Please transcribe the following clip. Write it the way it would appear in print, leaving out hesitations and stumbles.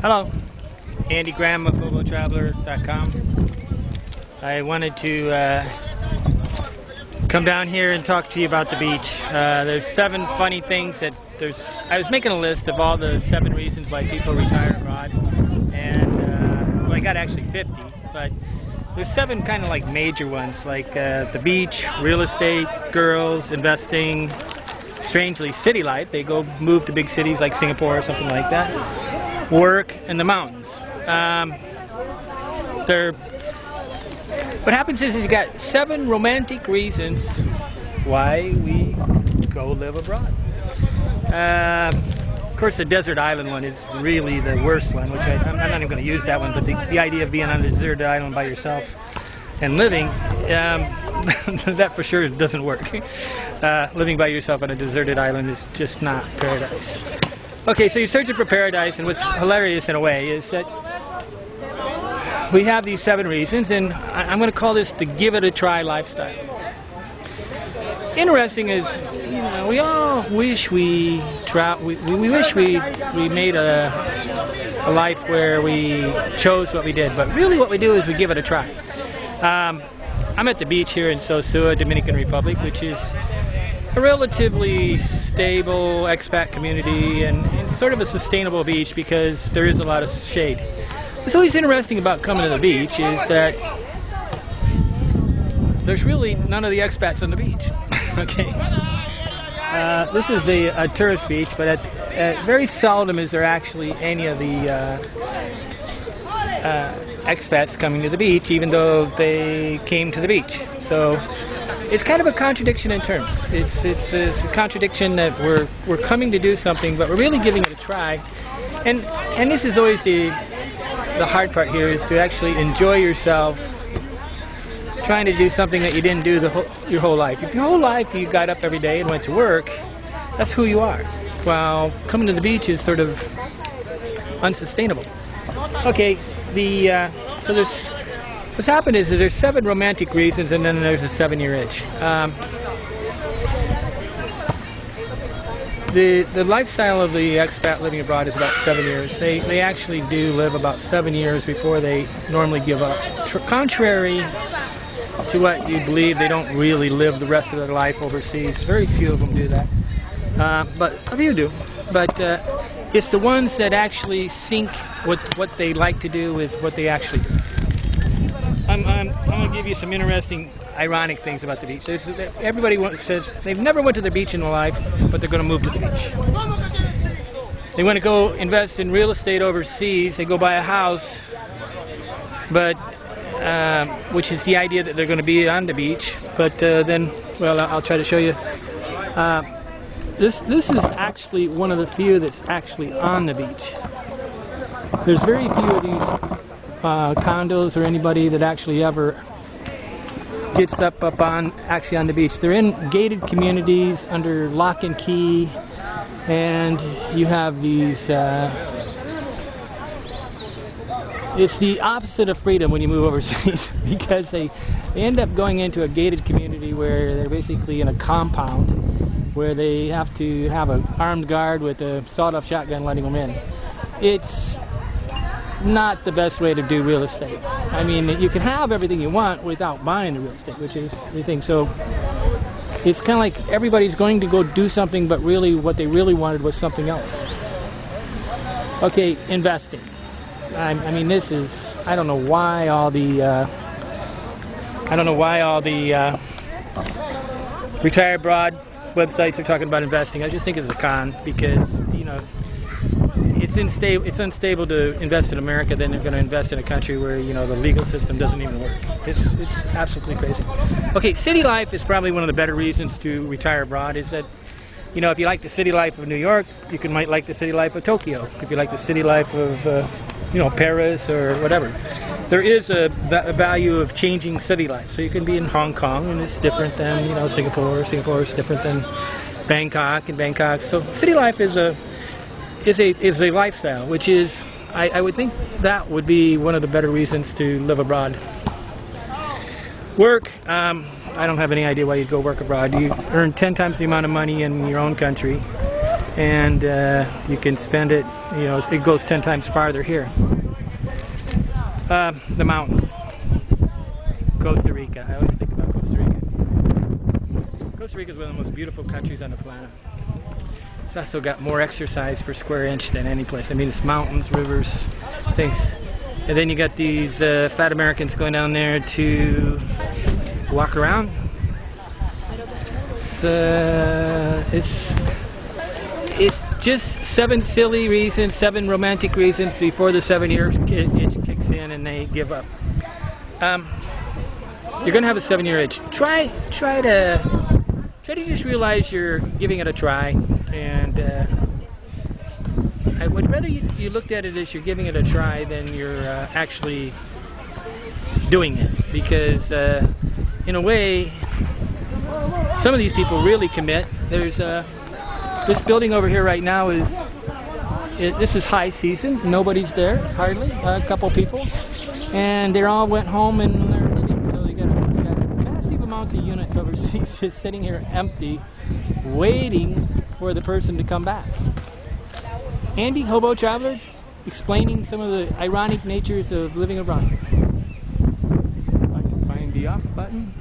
Hello, Andy Graham of hoboontheroad.com. I wanted to come down here and talk to you about the beach. There's 7 funny things that I was making a list of all the 7 reasons why people retire abroad, and well, I got actually 50, but there's 7 kind of like major ones, like the beach, real estate, girls, investing, strangely city life. They go move to big cities like Singapore or something like that. Work and the mountains. What happens is you got 7 romantic reasons why we go live abroad. Of course, the desert island one is really the worst one, which I'm not even going to use that one, but the idea of being on a deserted island by yourself and living, that for sure doesn't work. Living by yourself on a deserted island is just not paradise. Okay, so you're searching for paradise, and what's hilarious in a way is that we have these 7 reasons, and I'm going to call this the give it a try lifestyle. Interesting is, you know, we all wish we wish we made a life where we chose what we did, but really what we do is we give it a try. I'm at the beach here in Sosua, Dominican Republic, which is a relatively stable expat community and sort of a sustainable beach because there is a lot of shade. What's always interesting about coming to the beach is that there's really none of the expats on the beach. Okay. This is a tourist beach, but very seldom is there actually any of the expats coming to the beach, even though they came to the beach. So it's kind of a contradiction in terms. It's a contradiction that we're coming to do something, but we're really giving it a try. And this is always the hard part here, is to actually enjoy yourself trying to do something that you didn't do your whole life. If your whole life you got up every day and went to work, that's who you are. While coming to the beach is sort of unsustainable. Okay, so what's happened is that there's 7 romantic reasons, and then there's a 7-year itch. The lifestyle of the expat living abroad is about 7 years. They actually do live about 7 years before they normally give up. Contrary to what you believe, they don't really live the rest of their life overseas. Very few of them do that, but a few do. But it's the ones that actually sync what they like to do with what they actually do. I'm going to give you some interesting, ironic things about the beach. Everybody says they've never went to the beach in their life, but they're going to move to the beach. They want to go invest in real estate overseas. They go buy a house, but which is the idea that they're going to be on the beach. But then, well, I'll try to show you. This is actually one of the few that's actually on the beach. There's very few of these condos or anybody that actually ever gets up on the beach. They're in gated communities under lock and key, and you have these it's the opposite of freedom when you move overseas, because they end up going into a gated community where they're basically in a compound where they have to have an armed guard with a sawed-off shotgun letting them in. It's not the best way to do real estate. I mean, you can have everything you want without buying the real estate, which is the thing. So it's kind of like everybody's going to go do something, but really what they really wanted was something else. Okay, investing. I mean, this is, I don't know why all the retired abroad websites are talking about investing. I just think it's a con, because, you know, it's unstable to invest in America than they're going to invest in a country where, you know, the legal system doesn't even work. It's absolutely crazy. Okay, city life is probably one of the better reasons to retire abroad. Is that, you know, if you like the city life of New York, you might like the city life of Tokyo. If you like the city life of you know, Paris or whatever, there is a value of changing city life. So you can be in Hong Kong, and it's different than, you know, Singapore. Singapore is different than Bangkok, and Bangkok. So city life is a lifestyle, which is, I would think that would be one of the better reasons to live abroad. Work, I don't have any idea why you'd go work abroad. You earn 10 times the amount of money in your own country. and you can spend it, you know, it goes 10 times farther here. The mountains. Costa Rica. I always think about Costa Rica. Costa Rica is one of the most beautiful countries on the planet. It's also got more exercise per square inch than any place. I mean, it's mountains, rivers, things. And then you got these fat Americans going down there to walk around. It's just 7 silly reasons, 7 romantic reasons before the 7-year itch kicks in and they give up. You're gonna have a 7-year itch. Try to just realize you're giving it a try, and I would rather you looked at it as you're giving it a try than you're actually doing it, because in a way, some of these people really commit. There's this building over here right now this is high season. Nobody's there, hardly. A couple people, and they all went home and they're living. So they got massive amounts of units overseas just sitting here empty, waiting for the person to come back. Andy, Hobo Traveler, explaining some of the ironic natures of living abroad. If I can find the off button.